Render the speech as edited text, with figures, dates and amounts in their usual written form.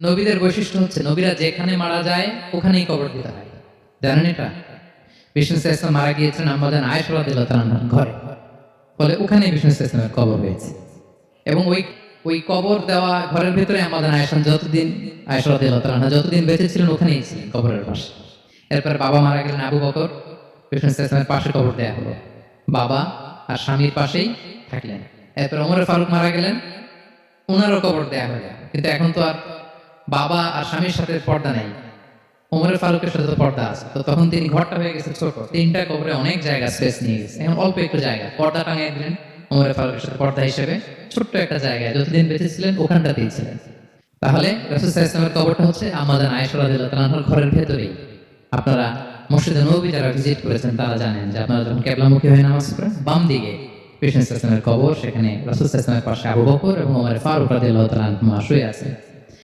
নবীদের বৈশিষ্ট্য হচ্ছে নবীরা যেখানে মারা যায় ওখানেই কবর দিতে হয়। জানেন এটা? বিষ্ণু ইসলাম মারা গিয়েছিলেন আমাদের আয়েশা রাদিয়াল্লাহু তাআলার ঘরে, ফলে ওখানেই বিষ্ণু ইসলামের কবর হয়েছে। এবং ওই ওই কবর দেওয়া ঘরের ভিতরে আমাদের আয়েশা রাদিয়াল্লাহু তাআলা যতদিন বেঁচে ছিলেন ওখানেই ছিলেন কবরের পাশে। এরপর বাবা মারা গেলেন আবু বকর, বিষ্ণু ইসলামের পাশে কবর দেওয়া হলো। বাবা আর স্বামীর পাশেই থাকলেন। এরপর ওমর ফারুক মারা গেলেন, ওনারও কবর দেওয়া হলো। কিন্তু এখন তো আর বাবা আর স্বামীর সাথে পর্দা নেই, ওমর ফারুকের সাথে তো পর্দা আছে। তো তখন তিনি ঘরটা হয়ে গেছে ছোট, তিনটা কবরে অনেক জায়গা স্পেস নিয়ে গেছে। এখন অল্প একটু জায়গা পর্দা টাঙিয়ে দিলেন ওমর ফারুকের সাথে পর্দা হিসেবে, ছোট্ট একটা জায়গায় যতদিন বেঁচে ছিলেন ওখানটাতেই ছিলেন। তাহলে রাসূল সাল্লাল্লাহু আলাইহি ওয়াসাল্লামের কবরটা হচ্ছে আমাদের আয়েশা রাদিয়াল্লাহু তাআলার ঘরের ভেতরেই। আপনারা মসজিদে নববী যারা ভিজিট করেছেন তারা জানেন যে আপনারা যখন কিবলামুখী হয়ে নামাজ পড়েন, বাম দিকে বিষ্ণু ইসলামের কবর, সেখানে রাসূল সাল্লাল্লাহু আলাইহি ওয়াসাল্লামের পাশে আবু বকর এবং ওমর ফারুক রাদিয়াল্লাহু তাআলা শুয়ে আছেন।